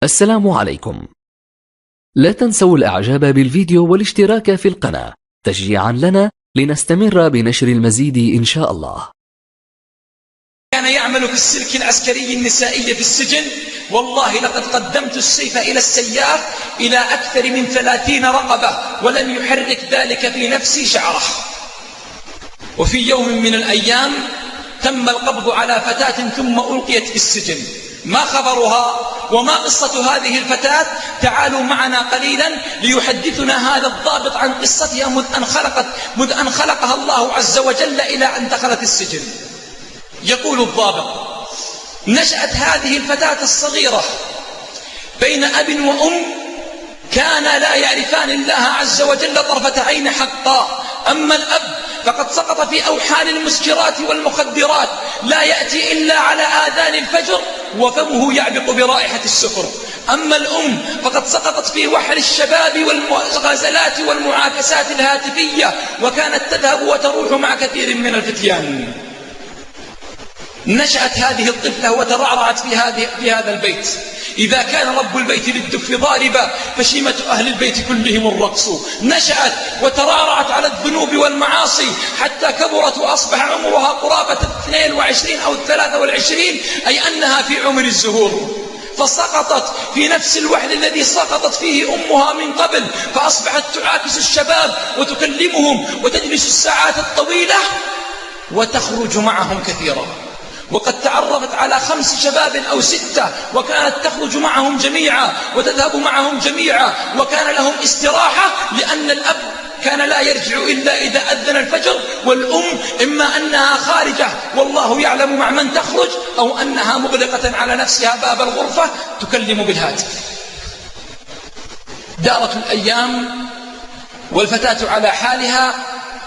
السلام عليكم. لا تنسوا الإعجاب بالفيديو والاشتراك في القناة تشجيعا لنا لنستمر بنشر المزيد إن شاء الله. كان يعمل في السلك العسكري النسائي في السجن. والله لقد قدمت السيف إلى السياف إلى أكثر من 30 رقبة ولم يحرك ذلك في نفسي شعرة. وفي يوم من الأيام تم القبض على فتاة ثم ألقيت في السجن. ما خبرها وما قصة هذه الفتاة؟ تعالوا معنا قليلا ليحدثنا هذا الضابط عن قصتها مذ أن خلقها الله عز وجل إلى أن دخلت السجن. يقول الضابط: نشأت هذه الفتاة الصغيرة بين أب وأم كانا لا يعرفان الله عز وجل طرفة عين حقا. أما الأب فقد سقط في أوحال المسكرات والمخدرات، لا يأتي إلا على آذان الفجر وفمه يعبق برائحة السكر. أما الأم فقد سقطت في وحل الشباب والغزلات والمعاكسات الهاتفية، وكانت تذهب وتروح مع كثير من الفتيان. نشأت هذه الطفلة وترعرعت في هذا البيت. إذا كان رب البيت للدف ضاربا فشيمة أهل البيت كلهم الرقص. نشأت وترعرعت على الذنوب والمعاصي حتى كبرت وأصبح عمرها قرابة 22 أو 23، أي أنها في عمر الزهور. فسقطت في نفس الوحل الذي سقطت فيه أمها من قبل، فأصبحت تعاكس الشباب وتكلمهم وتجلس الساعات الطويلة وتخرج معهم كثيرا. وقد تعرفت على 5 شباب أو 6، وكانت تخرج معهم جميعا وتذهب معهم جميعا، وكان لهم استراحة، لأن الأب كان لا يرجع إلا إذا أذن الفجر، والأم إما أنها خارجة والله يعلم مع من تخرج، أو أنها مغلقة على نفسها باب الغرفة تكلم بالهاتف. دارت الأيام والفتاة على حالها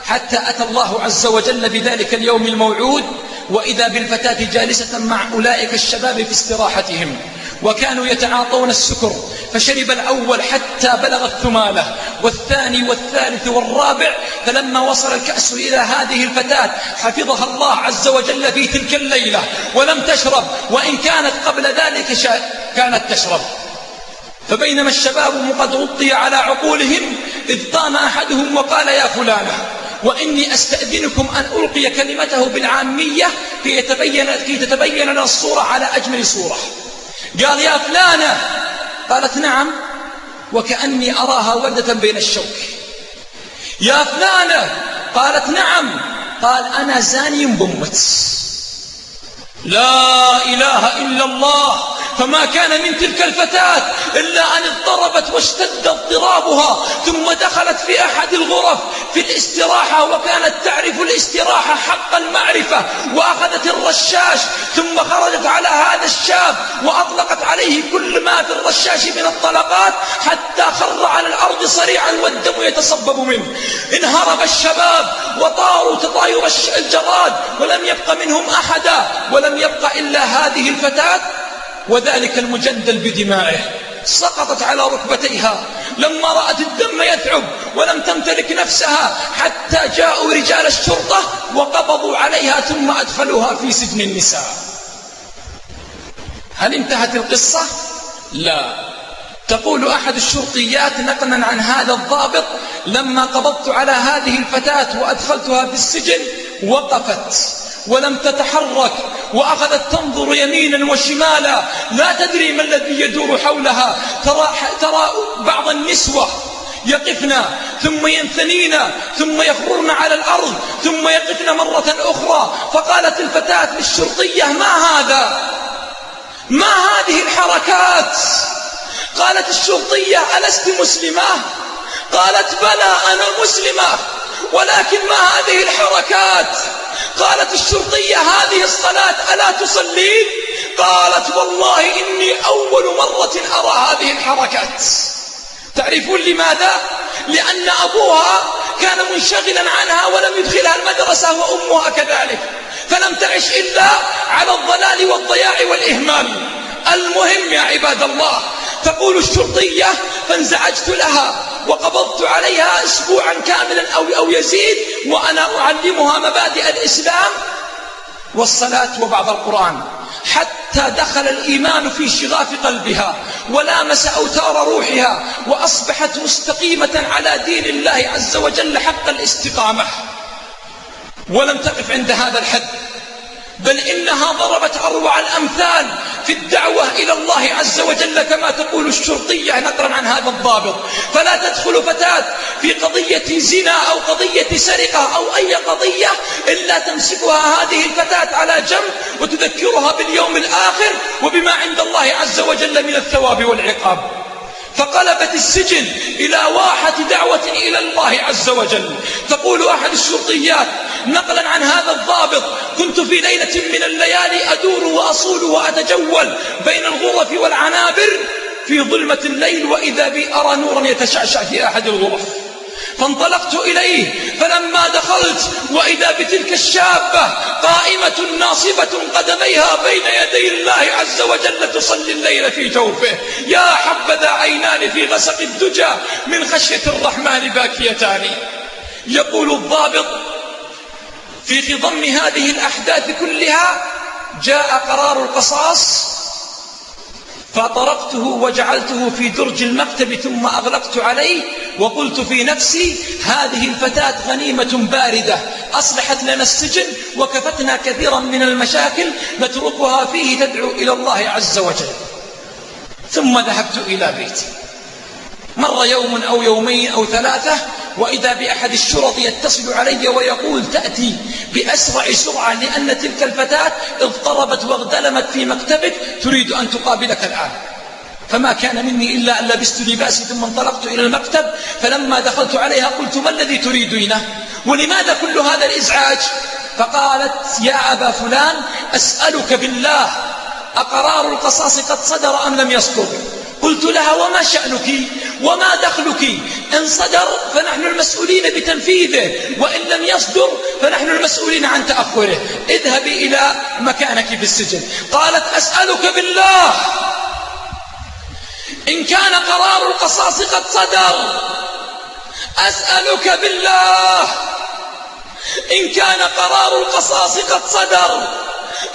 حتى أتى الله عز وجل بذلك اليوم الموعود، وإذا بالفتاة جالسة مع أولئك الشباب في استراحتهم، وكانوا يتعاطون السكر، فشرب الأول حتى بلغ الثمالة، والثاني والثالث والرابع، فلما وصل الكأس إلى هذه الفتاة حفظها الله عز وجل في تلك الليلة ولم تشرب، وإن كانت قبل ذلك كانت تشرب. فبينما الشباب قد غطي على عقولهم إذ قام أحدهم وقال: يا فلانة، وإني أستأذنكم أن ألقي كلمته بالعامية كي تتبين لنا الصورة على أجمل صورة. قال: يا فلانة. قالت: نعم. وكأني أراها وردة بين الشوك. يا فلانة. قالت: نعم. قال: أنا زاني بمت. لا إله إلا الله. فما كان من تلك الفتاة إلا أن اضطربت واشتد اضطرابها، ثم دخلت في أحد الغرف في الاستراحة، وكانت تعرف الاستراحة حق المعرفة، وأخذت الرشاش ثم خرجت على هذا الشاب وأطلقت عليه كل ما في الرشاش من الطلقات حتى خر على الأرض صريعا والدم يتصبب منه. انهرب الشباب وطاروا تطاير الجراد، ولم يبق منهم أحدا، ولم يبق إلا هذه الفتاة وذلك المجندل بدمائه. سقطت على ركبتيها لما رأت الدم يتعب، ولم تمتلك نفسها حتى جاءوا رجال الشرطة وقبضوا عليها ثم أدخلوها في سجن النساء. هل انتهت القصة؟ لا. تقول أحد الشرطيات نقلا عن هذا الضابط: لما قبضت على هذه الفتاة وأدخلتها في السجن وقفت ولم تتحرك، وأخذت تنظر يمينا وشمالا، لا تدري ما الذي يدور حولها. ترى بعض النسوة يقفن ثم ينثنين ثم يخررن على الأرض ثم يقفن مرة أخرى. فقالت الفتاة للشرطية: ما هذا؟ ما هذه الحركات؟ قالت الشرطية: ألست مسلمة؟ قالت: بلى أنا مسلمة، ولكن ما هذه الحركات؟ قالت الشرطية: هذه الصلاة ألا تصلين؟ قالت: والله إني أول مرة أرى هذه الحركات. تعرفون لماذا؟ لأن أبوها كان منشغلا عنها ولم يدخلها المدرسة، وأمها كذلك، فلم تعش إلا على الضلال والضياع والإهمال. المهم يا عباد الله، تقول الشرطية: فانزعجت لها وقبضت عليها أسبوعا كاملا أو يزيد، وأنا أعلمها مبادئ الإسلام، والصلاة وبعض القرآن، حتى دخل الإيمان في شغاف قلبها ولامس أوتار روحها، وأصبحت مستقيمة على دين الله عز وجل حق الاستقامة. ولم تقف عند هذا الحد، بل إنها ضربت أروع الأمثال في الدعوة إلى الله عز وجل، كما تقول الشرطية نقرا عن هذا الضابط: فلا تدخل فتاة في قضية زنا أو قضية سرقة أو أي قضية إلا تمسكها هذه الفتاة على جنب وتذكرها باليوم الآخر وبما عند الله عز وجل من الثواب والعقاب. فقلبت السجن إلى واحة دعوة إلى الله عز وجل. تقول أحد الشرطيات نقلا عن هذا الضابط: كنت في ليلة من الليالي أدور وأصول وأتجول بين الغرف والعنابر في ظلمة الليل، وإذا بي أرى نورا يتشعشع في أحد الغرف، فانطلقت إليه، فلما دخلت وإذا بتلك الشابة قائمة ناصبة قدميها بين يدي الله عز وجل تصلي الليل في جوفه. يا حبذا عينان في غسق الدجى من خشية الرحمن باكيتان. يقول الضابط: في خضم هذه الأحداث كلها جاء قرار القصاص، فطرقته وجعلته في درج المكتب ثم أغلقت عليه، وقلت في نفسي: هذه الفتاة غنيمة باردة أصلحت لنا السجن وكفتنا كثيرا من المشاكل نتركها فيه تدعو إلى الله عز وجل. ثم ذهبت إلى بيتي. مر يوم أو يومين أو ثلاثة، وإذا بأحد الشرط يتصل علي ويقول: تأتي بأسرع سرعة لأن تلك الفتاة اضطربت واغتلمت في مكتبك، تريد أن تقابلك الآن. فما كان مني إلا أن لبست لباسي ثم انطلقت إلى المكتب. فلما دخلت عليها قلت: ما الذي تريدينه؟ ولماذا كل هذا الإزعاج؟ فقالت: يا أبا فلان، أسألك بالله، أقرار القصاص قد صدر أم لم يصدر؟ قلت لها: وما شأنك وما دخلك؟ إن صدر فنحن المسؤولين بتنفيذه، وإن لم يصدر فنحن المسؤولين عن تأخره. اذهبي إلى مكانك في السجن. قالت: أسألك بالله، إن كان قرار القصاص قد صدر، أسألك بالله إن كان قرار القصاص قد صدر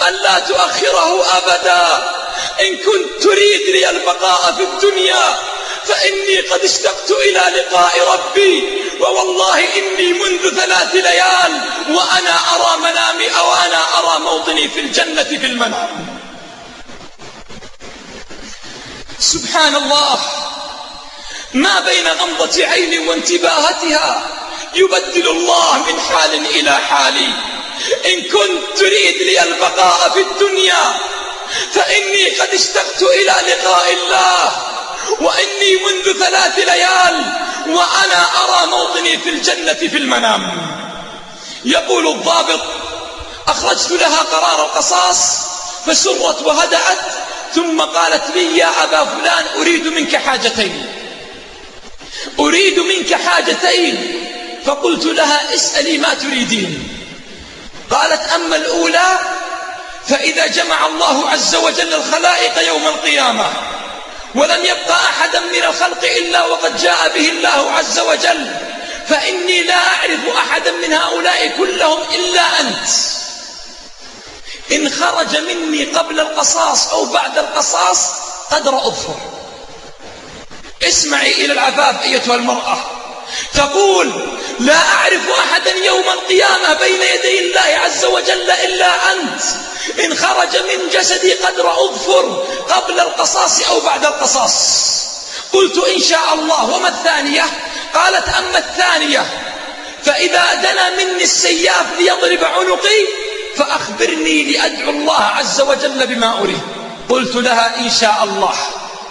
ألا تؤخره أبدا. إن كنت تريد لي البقاء في الدنيا فإني قد اشتقت إلى لقاء ربي، ووالله إني منذ 3 ليال وأنا أرى منامي أو أنا أرى موطني في الجنة في المنام. سبحان الله، ما بين غمضة عين وانتباهتها يبدل الله من حال إلى حال. إن كنت تريد لي البقاء في الدنيا فإني قد اشتقت إلى لقاء الله، وإني منذ 3 ليال وأنا أرى موطني في الجنة في المنام. يقول الضابط: أخرجت لها قرار القصاص فسرت وهدأت، ثم قالت لي: يا أبا فلان، أريد منك حاجتين. فقلت لها: اسألي ما تريدين. قالت: أما الأولى فإذا جمع الله عز وجل الخلائق يوم القيامة ولم يبقى أحدا من الخلق إلا وقد جاء به الله عز وجل، فإني لا أعرف أحدا من هؤلاء كلهم إلا أنت. إن خرج مني قبل القصاص أو بعد القصاص قدر أظفر. اسمعي إلى العفاف أيتها المرأة، تقول: لا أعرف أحدا يوم القيامة بين يدي الله عز وجل إلا أنت. إن خرج من جسدي قدر أظفر قبل القصاص أو بعد القصاص. قلت: إن شاء الله. وما الثانية؟ قالت: أما الثانية فإذا دنا مني السياف ليضرب عنقي فأخبرني لأدعو الله عز وجل بما أريد. قلت لها: إن شاء الله.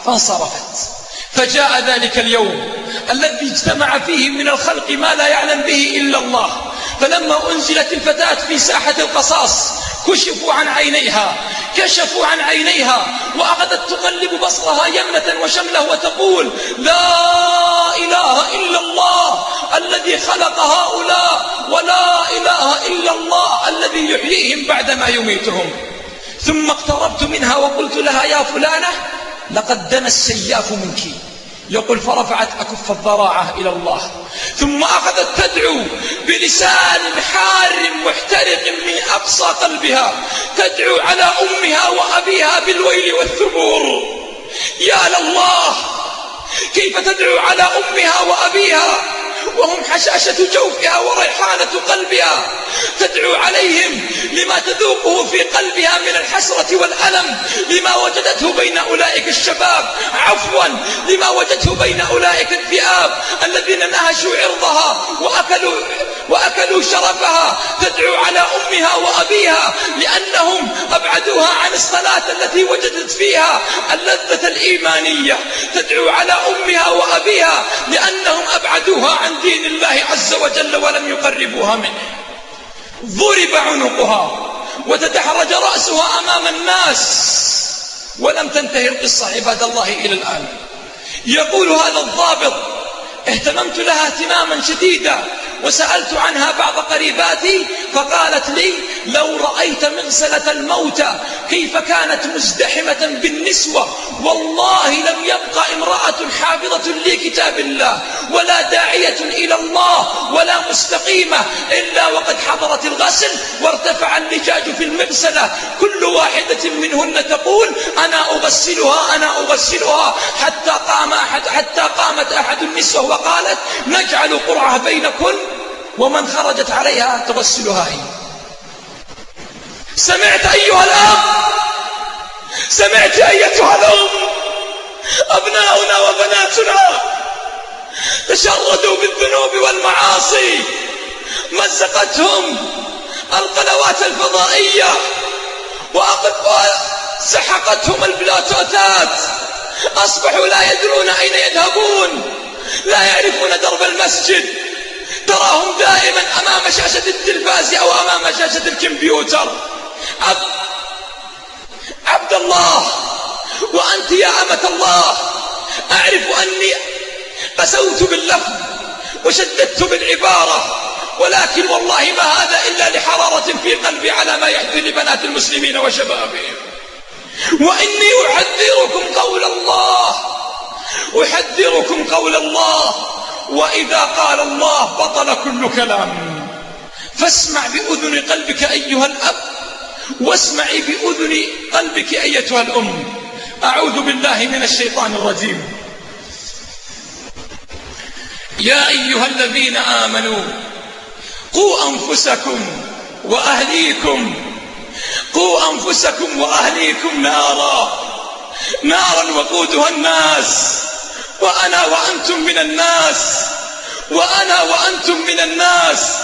فانصرفت. فجاء ذلك اليوم الذي اجتمع فيه من الخلق ما لا يعلم به إلا الله. فلما أنزلت الفتاة في ساحة القصاص كشفوا عن عينيها وأخذت تقلب بصرها يمنة وشمله وتقول: لا إله إلا الله الذي خلق هؤلاء، ولا إله إلا الله الذي يحييهم بعدما يميتهم. ثم اقتربت منها وقلت لها: يا فلانة، لقد دنا السياف منك، يقول فرفعت أكف الضراعة إلى الله، ثم أخذت تدعو بلسان حار محترق من أقصى قلبها، تدعو على أمها وأبيها بالويل والثبور. يا لله، كيف تدعو على أمها وأبيها وهم حشاشة جوفها وريحانة قلبها، تدعو عليهم لما تذوقه في قلبها من الحسرة والألم، لما وجدته بين أولئك الشباب، عفوا لما وجدته بين أولئك الذئاب الذين نهشوا عرضها وأكلوا شرفها. تدعو على أمها وأبيها لأنهم أبعدوها عن الصلاة التي وجدت فيها اللذة الإيمانية، تدعو على أمها وأبيها لأنهم أبعدوها عن دين الله عز وجل ولم يقربوها منه. ضرب عنقها وتدحرج رأسها أمام الناس، ولم تنتهي القصة عباد الله إلى الآن. يقول هذا الضابط: اهتممت لها اهتماما شديدا وسألت عنها بعض قريباتي فقالت لي: لو رأيت مغسلة الموتى كيف كانت مزدحمة بالنسوة، والله لم يبقى امرأة حافظة لكتاب الله ولا داعية إلى الله ولا مستقيمة إلا وقد حضرت الغسل وارتفع اللجاج في المغسلة، كل واحدة منهن تقول: أنا أغسلها حتى قامت أحد النسوة وقالت: نجعل قرعة بينكن ومن خرجت عليها تغسلها هي. سمعت أيها الأب؟ سمعت أيتها الأم؟ أبناؤنا وبناتنا تشردوا بالذنوب والمعاصي، مزقتهم القنوات الفضائية وسحقتهم البلوتوثات، أصبحوا لا يدرون أين يذهبون، لا يعرفون درب المسجد، تراهم دائما أمام شاشة التلفاز أو أمام شاشة الكمبيوتر. عبد الله، وأنت يا أمة الله، أعرف أني قسوت باللفظ وشددت بالعبارة، ولكن والله ما هذا إلا لحرارة في قلبي على ما يحدث لبنات المسلمين وشبابهم. وإني أحذركم قول الله، وإذا قال الله بطل كل كلام. فاسمع بأذن قلبك أيها الأب، واسمعي بأذن قلبك أيتها الأم. أعوذ بالله من الشيطان الرجيم. يا أيها الذين آمنوا قوا أنفسكم وأهليكم نارا وقودها الناس وأنا وأنتم من الناس،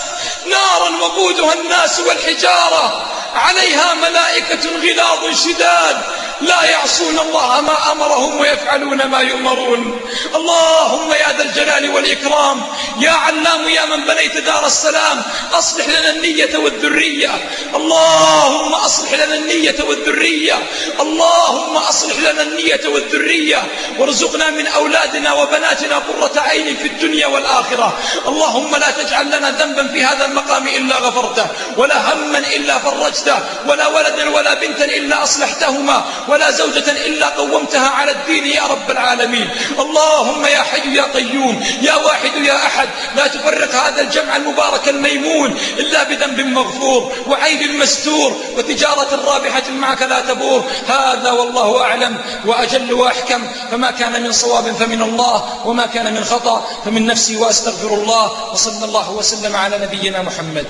نارا وقودها الناس والحجارة عليها ملائكة غلاظ شداد لا يعصون الله ما أمرهم ويفعلون ما يؤمرون. اللهم يا ذا الجلال والإكرام، يا علام يا من بنيت دار السلام، أصلح لنا النية والذرية. اللهم أصلح لنا النية والذرية، اللهم أصلح لنا النية والذرية، وارزقنا من أولادنا وبناتنا قرة عين في الدنيا والآخرة. اللهم لا تجعل لنا ذنبا في هذا المقام إلا غفرته، ولا هما إلا فرجته، ولا ولدا ولا بنتا إلا أصلحتهما، ولا زوجة إلا قومتها على الدين يا رب العالمين. اللهم يا حي يا قيوم، يا واحد يا أحد، لا تفرق هذا الجمع المبارك الميمون إلا بذنب مغفور وعيب مستور وتجارة رابحة معك لا تبور. هذا والله أعلم وأجل وأحكم، فما كان من صواب فمن الله، وما كان من خطأ فمن نفسي، وأستغفر الله، وصلى الله وسلم على نبينا محمد.